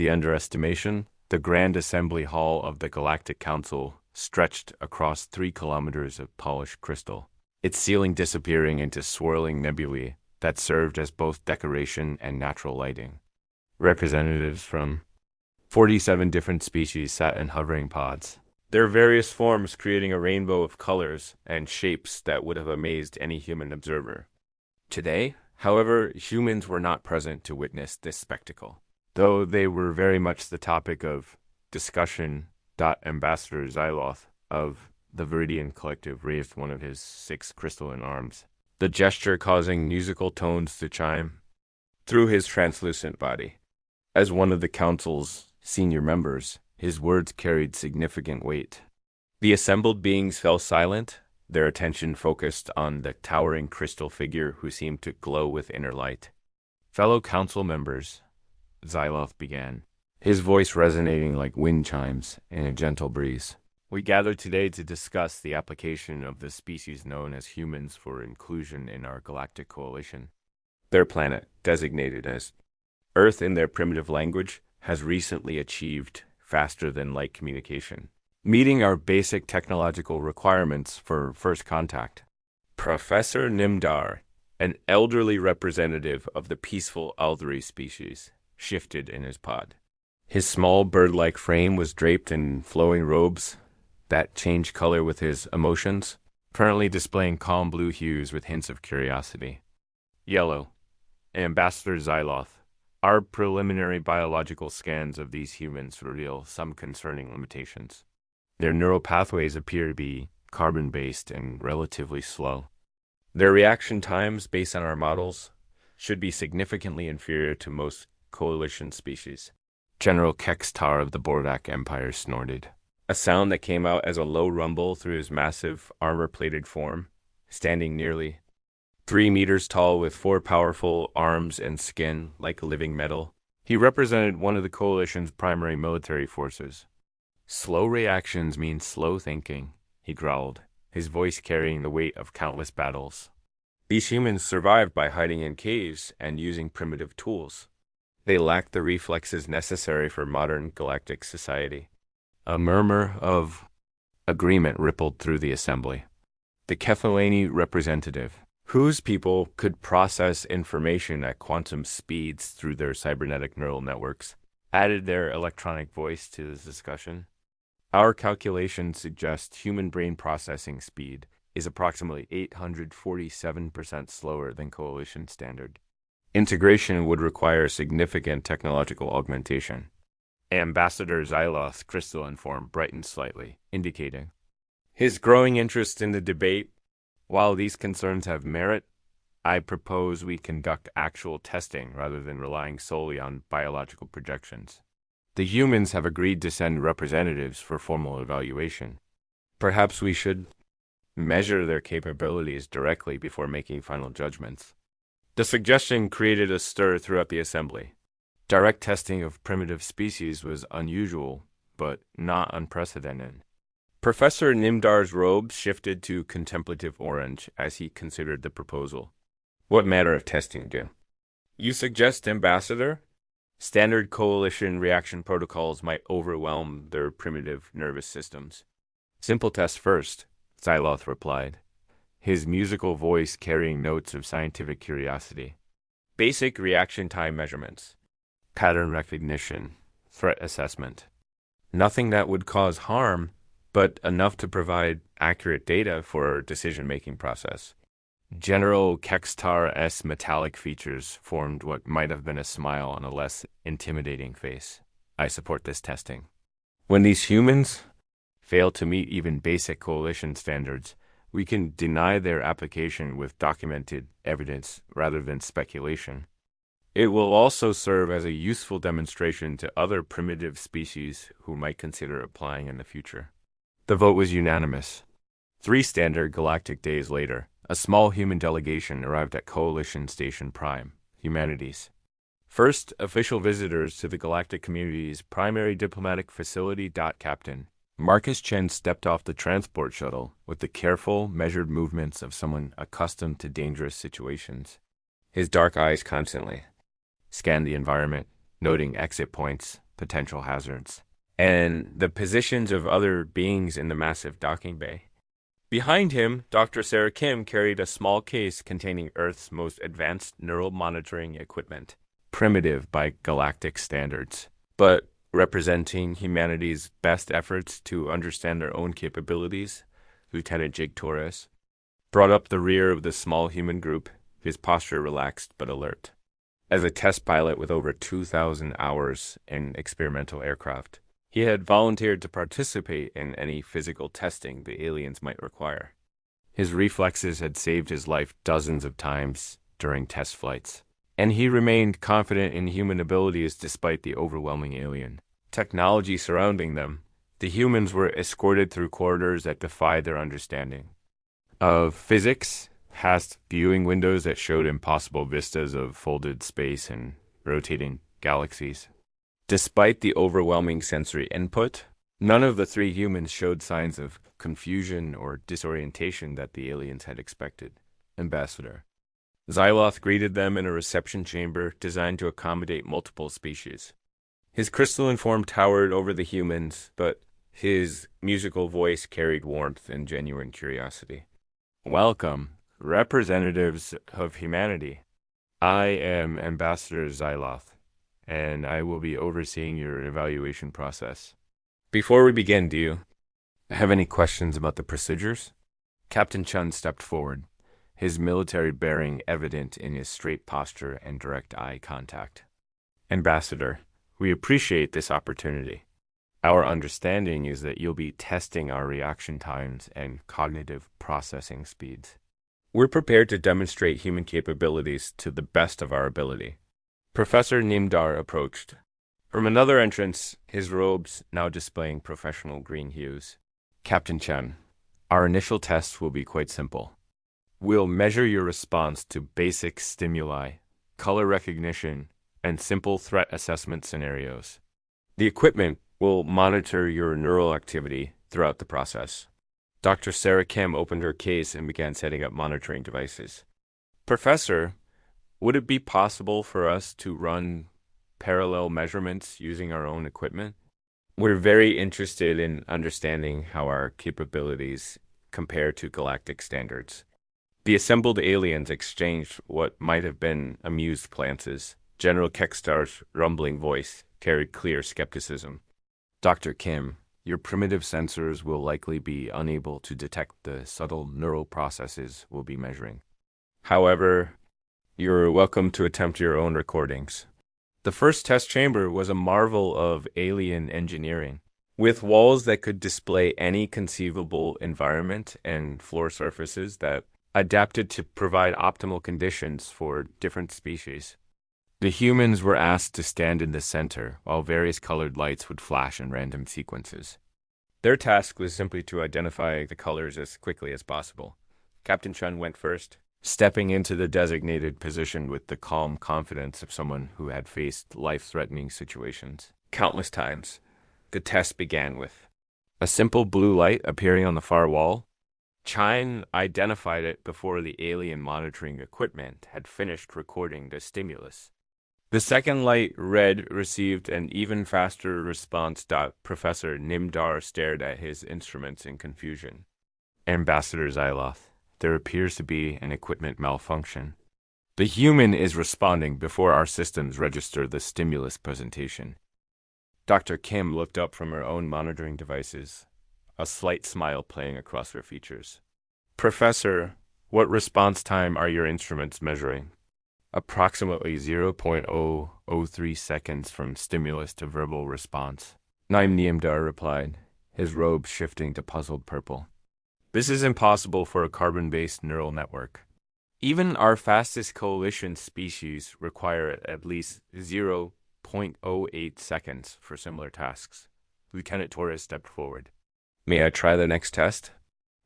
The underestimation? The Grand Assembly Hall of the Galactic Council stretched across 3 kilometers of polished crystal, its ceiling disappearing into swirling nebulae that served as both decoration and natural lighting. Representatives from 47 different species sat in hovering pods, their various forms creating a rainbow of colors and shapes that would have amazed any human observer. Today, however, humans were not present to witness this spectacle, though they were very much the topic of discussion. Ambassador Xyloth of the Viridian Collective raised one of his 6 crystalline arms, the gesture causing musical tones to chime through his translucent body. As one of the council's senior members, his words carried significant weight. The assembled beings fell silent, their attention focused on the towering crystal figure who seemed to glow with inner light. Fellow council members, Xyloth began, his voice resonating like wind chimes in a gentle breeze. We gather today to discuss the application of the species known as humans for inclusion in our galactic coalition. Their planet, designated as Earth in their primitive language, has recently achieved faster-than-light communication, meeting our basic technological requirements for first contact. Professor Nimdar, an elderly representative of the peaceful Aldri species, shifted in his pod. His small bird-like frame was draped in flowing robes that changed color with his emotions, currently displaying calm blue hues with hints of curiosity. Yellow. Ambassador Xyloth. Our preliminary biological scans of these humans reveal some concerning limitations. Their neural pathways appear to be carbon-based and relatively slow. Their reaction times, based on our models, should be significantly inferior to most coalition species. General Kextar of the Bordak Empire snorted, a sound that came out as a low rumble through his massive, armor-plated form, standing nearly 3 meters tall with 4 powerful arms and skin like living metal. He represented one of the coalition's primary military forces. Slow reactions mean slow thinking, he growled, his voice carrying the weight of countless battles. These humans survived by hiding in caves and using primitive tools. They lacked the reflexes necessary for modern galactic society. A murmur of agreement rippled through the assembly. The Kefalani representative, whose people could process information at quantum speeds through their cybernetic neural networks, added their electronic voice to the discussion. Our calculations suggest human brain processing speed is approximately 847% slower than coalition standard. Integration would require significant technological augmentation. Ambassador Xyloth's crystalline form brightened slightly, indicating his growing interest in the debate. While these concerns have merit, I propose we conduct actual testing rather than relying solely on biological projections. The humans have agreed to send representatives for formal evaluation. Perhaps we should measure their capabilities directly before making final judgments. The suggestion created a stir throughout the assembly. Direct testing of primitive species was unusual, but not unprecedented. Professor Nimdar's robes shifted to contemplative orange as he considered the proposal. What matter of testing do you suggest, Ambassador? Standard coalition reaction protocols might overwhelm their primitive nervous systems. Simple test first, Xyloth replied, his musical voice carrying notes of scientific curiosity. Basic reaction time measurements, pattern recognition, threat assessment. Nothing that would cause harm, but enough to provide accurate data for our decision-making process. General Kextar's metallic features formed what might have been a smile on a less intimidating face. I support this testing. When these humans fail to meet even basic coalition standards, we can deny their application with documented evidence rather than speculation. It will also serve as a useful demonstration to other primitive species who might consider applying in the future. The vote was unanimous. 3 standard galactic days later, a small human delegation arrived at Coalition Station Prime, Humanities. First, official visitors to the galactic community's primary diplomatic facility. Captain Marcus Chen stepped off the transport shuttle with the careful, measured movements of someone accustomed to dangerous situations. His dark eyes constantly scanned the environment, noting exit points, potential hazards, and the positions of other beings in the massive docking bay. Behind him, Dr. Sarah Kim carried a small case containing Earth's most advanced neural monitoring equipment, primitive by galactic standards, but representing humanity's best efforts to understand their own capabilities. Lieutenant Jig Torres brought up the rear of the small human group, his posture relaxed but alert. As a test pilot with over 2,000 hours in experimental aircraft, he had volunteered to participate in any physical testing the aliens might require. His reflexes had saved his life dozens of times during test flights, and he remained confident in human abilities despite the overwhelming alien technology surrounding them. The humans were escorted through corridors that defied their understanding of physics, past viewing windows that showed impossible vistas of folded space and rotating galaxies. Despite the overwhelming sensory input, none of the three humans showed signs of confusion or disorientation that the aliens had expected. Ambassador Xyloth greeted them in a reception chamber designed to accommodate multiple species. His crystalline form towered over the humans, but his musical voice carried warmth and genuine curiosity. Welcome, representatives of humanity. I am Ambassador Xyloth, and I will be overseeing your evaluation process. Before we begin, do you have any questions about the procedures? Captain Chun stepped forward, his military bearing evident in his straight posture and direct eye contact. Ambassador, we appreciate this opportunity. Our understanding is that you'll be testing our reaction times and cognitive processing speeds. We're prepared to demonstrate human capabilities to the best of our ability. Professor Nimdar approached. From another entrance, his robes now displaying professional green hues. Captain Chen, our initial tests will be quite simple. We'll measure your response to basic stimuli, color recognition, and simple threat assessment scenarios. The equipment will monitor your neural activity throughout the process. Dr. Sarah Kim opened her case and began setting up monitoring devices. Professor, would it be possible for us to run parallel measurements using our own equipment? We're very interested in understanding how our capabilities compare to galactic standards. The assembled aliens exchanged what might have been amused glances. General Kekstar's rumbling voice carried clear skepticism. Dr. Kim, your primitive sensors will likely be unable to detect the subtle neural processes we'll be measuring. However, you're welcome to attempt your own recordings. The first test chamber was a marvel of alien engineering, with walls that could display any conceivable environment and floor surfaces that adapted to provide optimal conditions for different species. The humans were asked to stand in the center, while various colored lights would flash in random sequences. Their task was simply to identify the colors as quickly as possible. Captain Chun went first, stepping into the designated position with the calm confidence of someone who had faced life-threatening situations countless times. The test began with a simple blue light appearing on the far wall. Chun identified it before the alien monitoring equipment had finished recording the stimulus. The second light, red, received an even faster response. Professor Nimdar stared at his instruments in confusion. Ambassador Xyloth, there appears to be an equipment malfunction. The human is responding before our systems register the stimulus presentation. Dr. Kim looked up from her own monitoring devices, a slight smile playing across her features. Professor, what response time are your instruments measuring? Approximately 0.003 seconds from stimulus to verbal response. Naim Niamdar replied, his robe shifting to puzzled purple. This is impossible for a carbon-based neural network. Even our fastest coalition species require at least 0.08 seconds for similar tasks. Lieutenant Torres stepped forward. May I try the next test?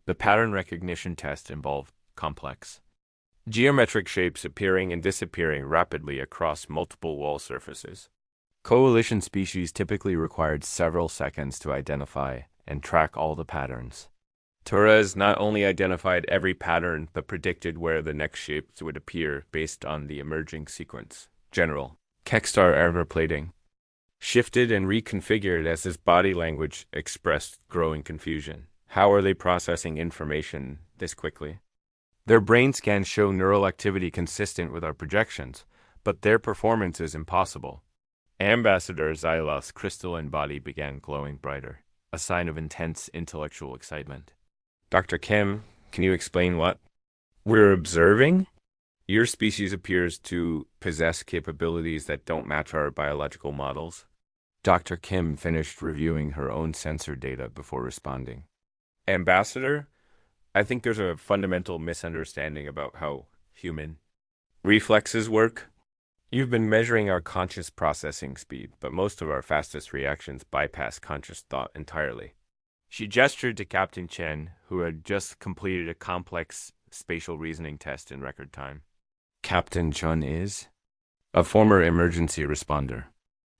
The pattern recognition test involved complex geometric shapes appearing and disappearing rapidly across multiple wall surfaces. Coalition species typically required several seconds to identify and track all the patterns. Torres not only identified every pattern, but predicted where the next shapes would appear based on the emerging sequence. General Kekstar armor plating. shifted and reconfigured as his body language expressed growing confusion. How are they processing information this quickly? Their brain scans show neural activity consistent with our projections, but their performance is impossible. Ambassador Xyloth's crystalline body began glowing brighter, a sign of intense intellectual excitement. Dr. Kim, can you explain what we're observing? Your species appears to possess capabilities that don't match our biological models. Dr. Kim finished reviewing her own sensor data before responding. Ambassador, I think there's a fundamental misunderstanding about how human reflexes work. You've been measuring our conscious processing speed, but most of our fastest reactions bypass conscious thought entirely. She gestured to Captain Chen, who had just completed a complex spatial reasoning test in record time. Captain Chen is a former emergency responder.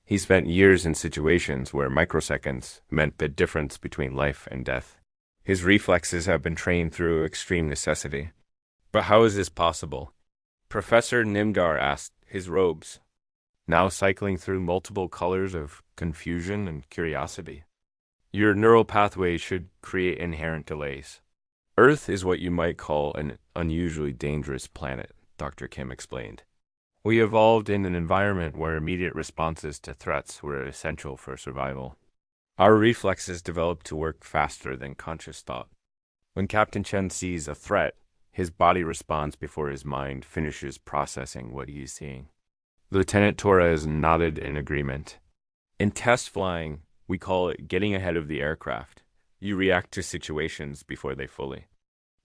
He spent years in situations where microseconds meant the difference between life and death. His reflexes have been trained through extreme necessity. But how is this possible? Professor Nimdar asked, his robes now cycling through multiple colors of confusion and curiosity. Your neural pathways should create inherent delays. Earth is what you might call an unusually dangerous planet, Dr. Kim explained. We evolved in an environment where immediate responses to threats were essential for survival. Our reflexes developed to work faster than conscious thought. When Captain Chen sees a threat, his body responds before his mind finishes processing what he is seeing. Lieutenant Torres nodded in agreement. In test flying, we call it getting ahead of the aircraft. You react to situations before they fully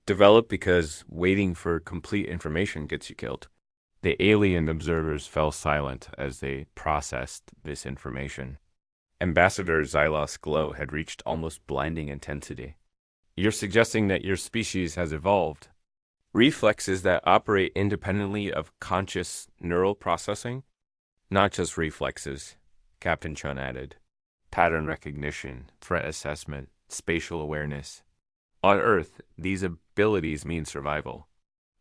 develop because waiting for complete information gets you killed. The alien observers fell silent as they processed this information. Ambassador Xyloth's glow had reached almost blinding intensity. You're suggesting that your species has evolved reflexes that operate independently of conscious neural processing? Not just reflexes, Captain Chun added. Pattern recognition, threat assessment, spatial awareness. On Earth, these abilities mean survival.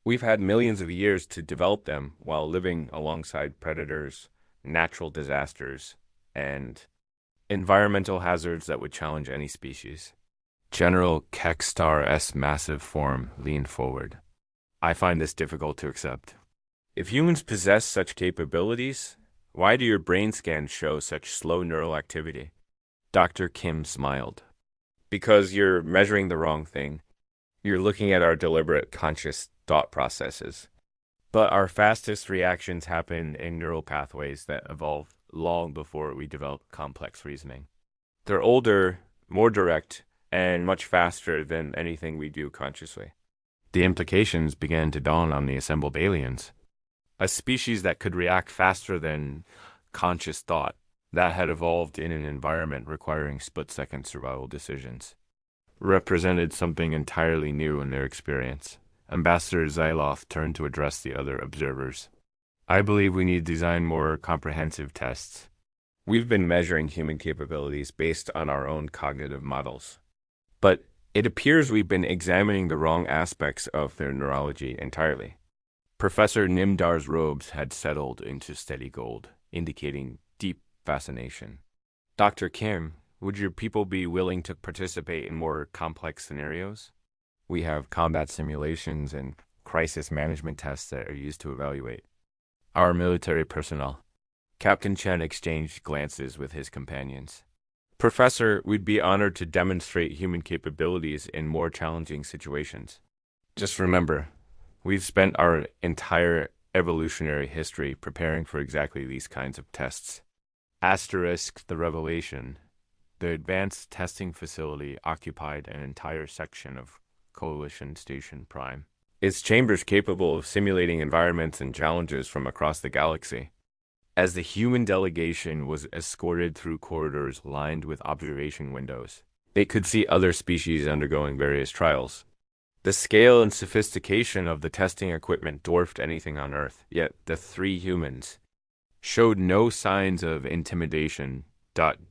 We've had millions of years to develop them while living alongside predators, natural disasters, and environmental hazards that would challenge any species. General Kekstar's massive form leaned forward. I find this difficult to accept. If humans possess such capabilities, why do your brain scans show such slow neural activity? Dr. Kim smiled. Because you're measuring the wrong thing. You're looking at our deliberate, conscious thought processes. But our fastest reactions happen in neural pathways that evolved long before we developed complex reasoning. They're older, more direct, and much faster than anything we do consciously. The implications began to dawn on the assembled aliens. A species that could react faster than conscious thought, that had evolved in an environment requiring split-second survival decisions, represented something entirely new in their experience. Ambassador Xyloth turned to address the other observers. I believe we need to design more comprehensive tests. We've been measuring human capabilities based on our own cognitive models. But it appears we've been examining the wrong aspects of their neurology entirely. Professor Nimdar's robes had settled into steady gold, indicating deep fascination. Dr. Kim, would your people be willing to participate in more complex scenarios? We have combat simulations and crisis management tests that are used to evaluate our military personnel. Captain Chen exchanged glances with his companions. Professor, we'd be honored to demonstrate human capabilities in more challenging situations. Just remember, we've spent our entire evolutionary history preparing for exactly these kinds of tests. Asterisk the revelation. The advanced testing facility occupied an entire section of Coalition Station Prime. Its chambers capable of simulating environments and challenges from across the galaxy. As the human delegation was escorted through corridors lined with observation windows, they could see other species undergoing various trials. The scale and sophistication of the testing equipment dwarfed anything on Earth, yet the three humans showed no signs of intimidation.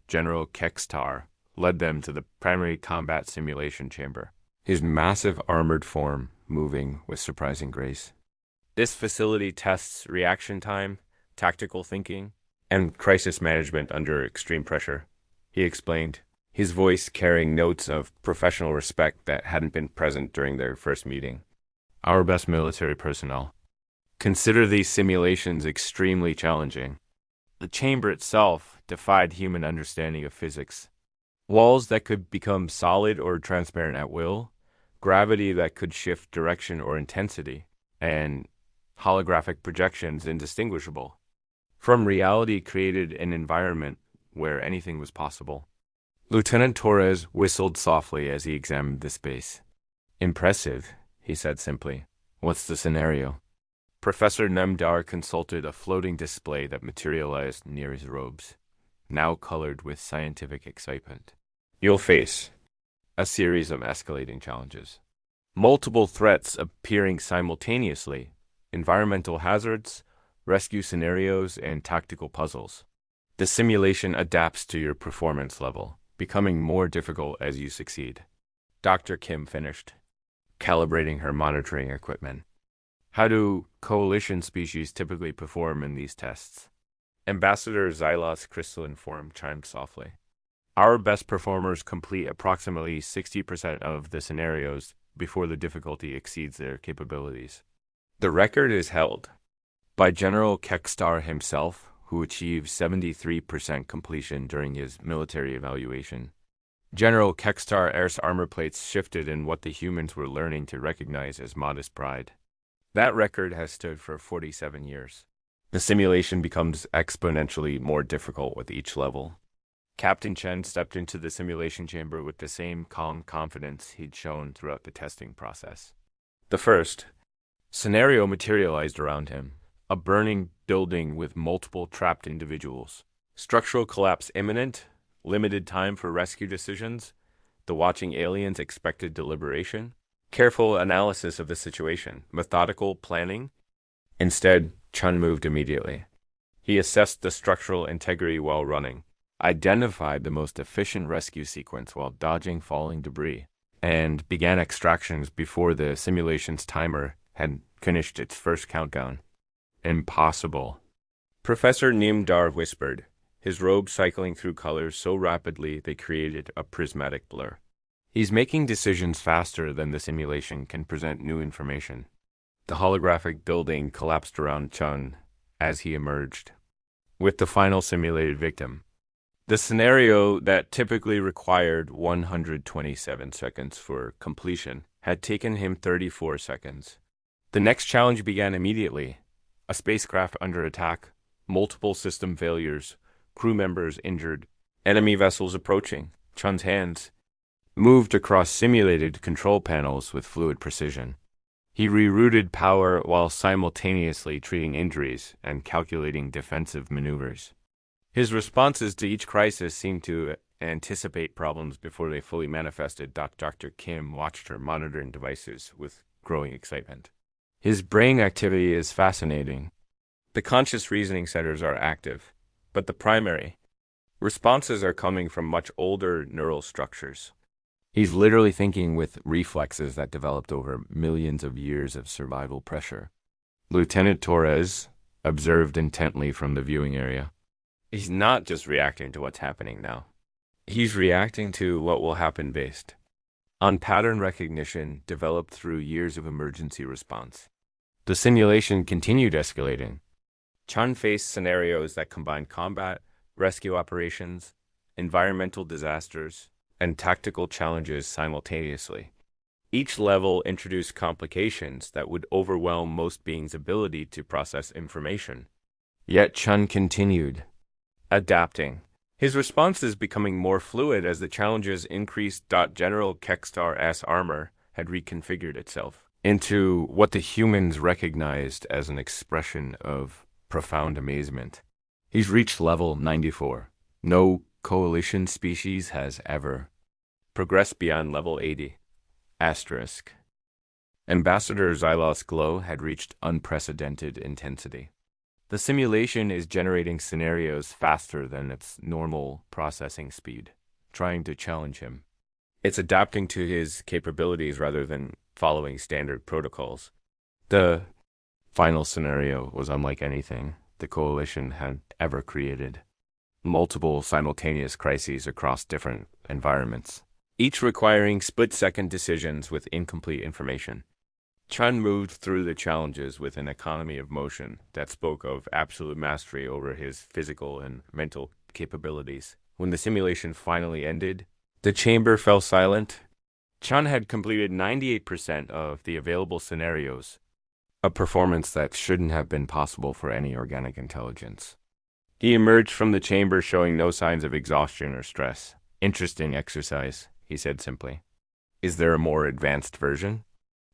General Kekstar led them to the primary combat simulation chamber, his massive armored form moving with surprising grace. This facility tests reaction time, tactical thinking, and crisis management under extreme pressure, he explained, his voice carrying notes of professional respect that hadn't been present during their first meeting. Our best military personnel consider these simulations extremely challenging. The chamber itself defied human understanding of physics. Walls that could become solid or transparent at will, gravity that could shift direction or intensity, and holographic projections indistinguishable from reality created an environment where anything was possible. Lieutenant Torres whistled softly as he examined the space. Impressive, he said simply. What's the scenario? Professor Nemdar consulted a floating display that materialized near his robes, now colored with scientific excitement. You'll face a series of escalating challenges. Multiple threats appearing simultaneously, environmental hazards, rescue scenarios, and tactical puzzles. The simulation adapts to your performance level, becoming more difficult as you succeed. Dr. Kim finished, calibrating her monitoring equipment. How do coalition species typically perform in these tests? Ambassador Xylos' crystalline form chimed softly. Our best performers complete approximately 60% of the scenarios before the difficulty exceeds their capabilities. The record is held by General Kekstar himself, who achieved 73% completion during his military evaluation. General Kekstar's armor plates shifted in what the humans were learning to recognize as modest pride. That record has stood for 47 years. The simulation becomes exponentially more difficult with each level. Captain Chen stepped into the simulation chamber with the same calm confidence he'd shown throughout the testing process. The first scenario materialized around him, a burning building with multiple trapped individuals. Structural collapse imminent, limited time for rescue decisions, the watching aliens' expected deliberation, careful analysis of the situation, methodical planning. Instead, Chun moved immediately. He assessed the structural integrity while running, identified the most efficient rescue sequence while dodging falling debris, and began extractions before the simulation's timer had finished its first countdown. Impossible. Professor Nimdar whispered, his robe cycling through colors so rapidly they created a prismatic blur. He's making decisions faster than the simulation can present new information. The holographic building collapsed around Chun as he emerged, with the final simulated victim. The scenario that typically required 127 seconds for completion had taken him 34 seconds. The next challenge began immediately. A spacecraft under attack, multiple system failures, crew members injured, enemy vessels approaching. Chun's hands moved across simulated control panels with fluid precision. He rerouted power while simultaneously treating injuries and calculating defensive maneuvers. His responses to each crisis seemed to anticipate problems before they fully manifested. Dr. Kim watched her monitoring devices with growing excitement. His brain activity is fascinating. The conscious reasoning centers are active, but the primary responses are coming from much older neural structures. He's literally thinking with reflexes that developed over millions of years of survival pressure. Lieutenant Torres observed intently from the viewing area. He's not just reacting to what's happening now. He's reacting to what will happen based on pattern recognition developed through years of emergency response. The simulation continued escalating. Chun faced scenarios that combined combat, rescue operations, environmental disasters, and tactical challenges simultaneously. Each level introduced complications that would overwhelm most beings' ability to process information. Yet Chun continued, adapting. His responses becoming more fluid as the challenges increased. General Kekstar's armor had reconfigured itself into what the humans recognized as an expression of profound amazement. He's reached level 94. No coalition species has ever progressed beyond level 80. Asterisk. Ambassador Xylos' glow had reached unprecedented intensity. The simulation is generating scenarios faster than its normal processing speed, trying to challenge him. It's adapting to his capabilities rather than following standard protocols. The final scenario was unlike anything the Coalition had ever created. Multiple simultaneous crises across different environments, each requiring split-second decisions with incomplete information. Chun moved through the challenges with an economy of motion that spoke of absolute mastery over his physical and mental capabilities. When the simulation finally ended, the chamber fell silent. Chun had completed 98% of the available scenarios, a performance that shouldn't have been possible for any organic intelligence. He emerged from the chamber showing no signs of exhaustion or stress. "Interesting exercise," he said simply. "Is there a more advanced version?"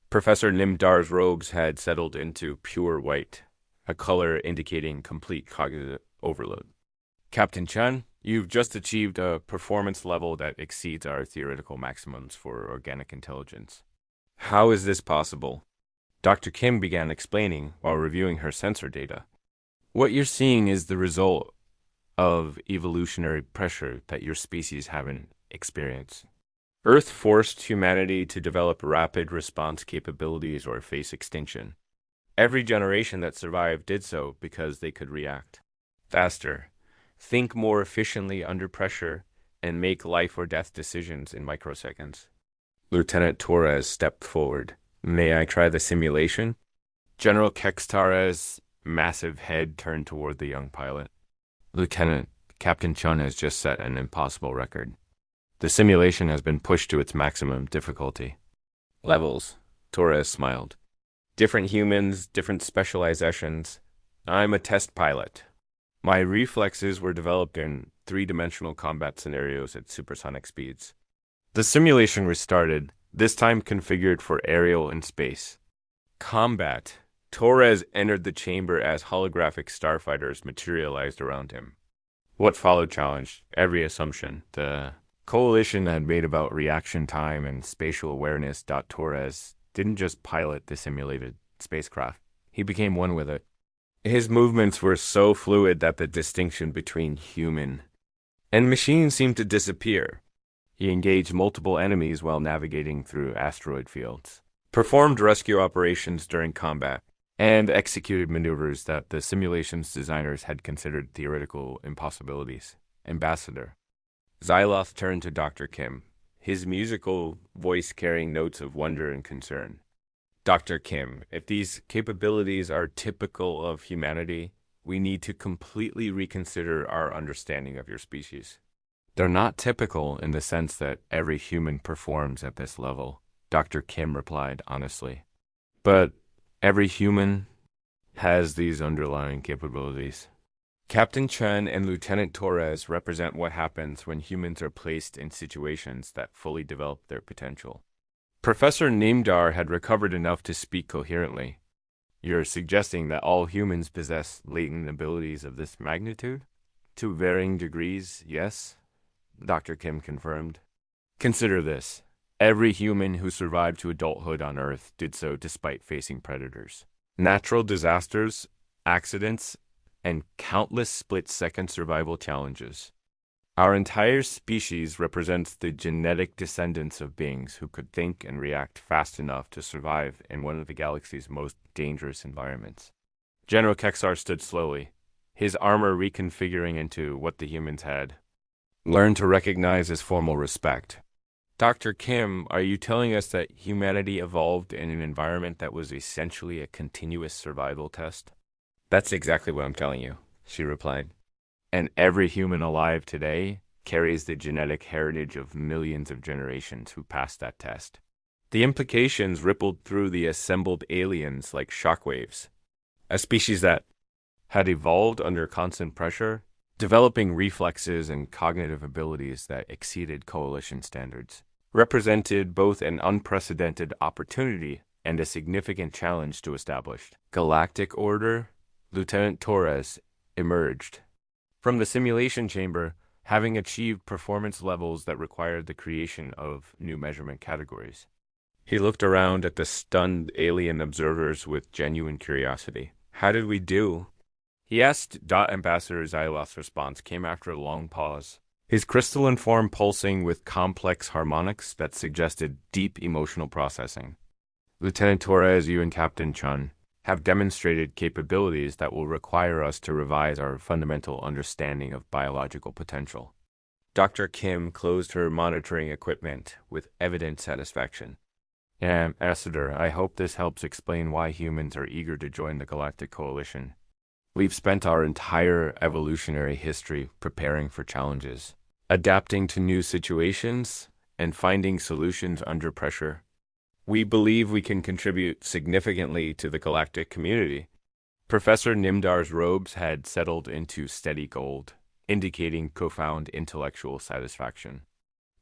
Professor Nimdar's robes had settled into pure white, a color indicating complete cognitive overload. "Captain Chun, you've just achieved a performance level that exceeds our theoretical maximums for organic intelligence. How is this possible?" Dr. Kim began explaining while reviewing her sensor data. "What you're seeing is the result of evolutionary pressure that your species haven't experienced. Earth forced humanity to develop rapid response capabilities or face extinction. Every generation that survived did so because they could react faster, think more efficiently under pressure, and make life or death decisions in microseconds." Lieutenant Torres stepped forward. "May I try the simulation?" General Kextare's massive head turned toward the young pilot. "Lieutenant, Captain Chun has just set an impossible record. The simulation has been pushed to its maximum difficulty." "Levels," Torres smiled. "Different humans, different specializations. I'm a test pilot. My reflexes were developed in three-dimensional combat scenarios at supersonic speeds." The simulation restarted, this time configured for aerial and space. Combat. Torres entered the chamber as holographic starfighters materialized around him. What followed challenged every assumption the Coalition had made about reaction time and spatial awareness. Torres didn't just pilot the simulated spacecraft. He became one with it. His movements were so fluid that the distinction between human and machine seemed to disappear. He engaged multiple enemies while navigating through asteroid fields, performed rescue operations during combat, and executed maneuvers that the simulation's designers had considered theoretical impossibilities. "Ambassador." Xyloth turned to Dr. Kim, his musical voice carrying notes of wonder and concern. "Dr. Kim, if these capabilities are typical of humanity, we need to completely reconsider our understanding of your species." "They're not typical in the sense that every human performs at this level," Dr. Kim replied honestly. "But every human has these underlying capabilities." Captain Chen and Lieutenant Torres represent what happens when humans are placed in situations that fully develop their potential. Professor Nimdar had recovered enough to speak coherently. "You're suggesting that all humans possess latent abilities of this magnitude?" "To varying degrees, yes," Dr. Kim confirmed. "Consider this. Every human who survived to adulthood on Earth did so despite facing predators, natural disasters, accidents, and countless split-second survival challenges. Our entire species represents the genetic descendants of beings who could think and react fast enough to survive in one of the galaxy's most dangerous environments." General Kexar stood slowly, his armor reconfiguring into what the humans had learned to recognize as formal respect. "Dr. Kim, are you telling us that humanity evolved in an environment that was essentially a continuous survival test?" "That's exactly what I'm telling you," she replied. "And every human alive today carries the genetic heritage of millions of generations who passed that test." The implications rippled through the assembled aliens like shockwaves. A species that had evolved under constant pressure, developing reflexes and cognitive abilities that exceeded Coalition standards, represented both an unprecedented opportunity and a significant challenge to established galactic order. Lieutenant Torres emerged from the simulation chamber, having achieved performance levels that required the creation of new measurement categories. He looked around at the stunned alien observers with genuine curiosity. "How did we do?" he asked. Ambassador Xyloth's response came after a long pause, his crystalline form pulsing with complex harmonics that suggested deep emotional processing. "Lieutenant Torres, you and Captain Chun, have demonstrated capabilities that will require us to revise our fundamental understanding of biological potential. Dr. Kim closed her monitoring equipment with evident satisfaction. Ambassador, I hope this helps explain why humans are eager to join the Galactic Coalition. We've spent our entire evolutionary history preparing for challenges, adapting to new situations, and finding solutions under pressure. We believe we can contribute significantly to the galactic community. Professor Nimdar's robes had settled into steady gold, indicating profound intellectual satisfaction.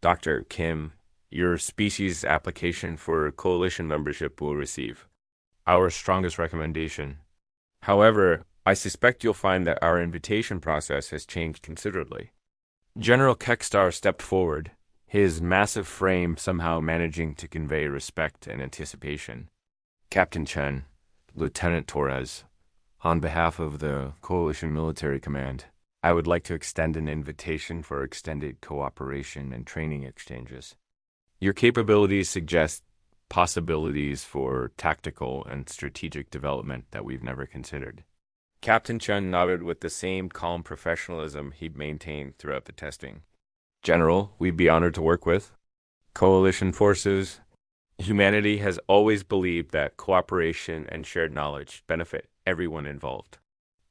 Dr. Kim, your species application for coalition membership will receive our strongest recommendation. However, I suspect you'll find that our invitation process has changed considerably. General Kekstar stepped forward, his massive frame somehow managing to convey respect and anticipation. Captain Chen, Lieutenant Torres, on behalf of the Coalition Military Command, I would like to extend an invitation for extended cooperation and training exchanges. Your capabilities suggest possibilities for tactical and strategic development that we've never considered. Captain Chen nodded with the same calm professionalism he'd maintained throughout the testing. General, we'd be honored to work with. Coalition forces. Humanity has always believed that cooperation and shared knowledge benefit everyone involved.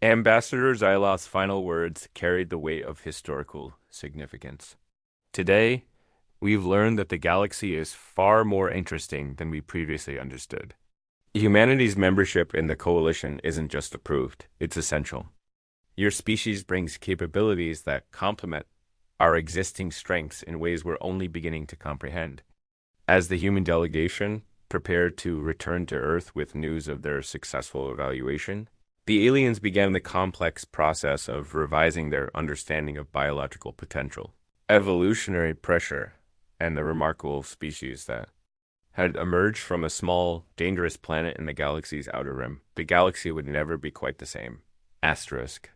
Ambassador Xyloth's final words carried the weight of historical significance. Today, we've learned that the galaxy is far more interesting than we previously understood. Humanity's membership in the coalition isn't just approved, it's essential. Your species brings capabilities that complement our existing strengths in ways we're only beginning to comprehend. As the human delegation prepared to return to Earth with news of their successful evaluation, the aliens began the complex process of revising their understanding of biological potential, evolutionary pressure, and the remarkable species that had emerged from a small, dangerous planet in the galaxy's outer rim. The galaxy would never be quite the same. Asterisk.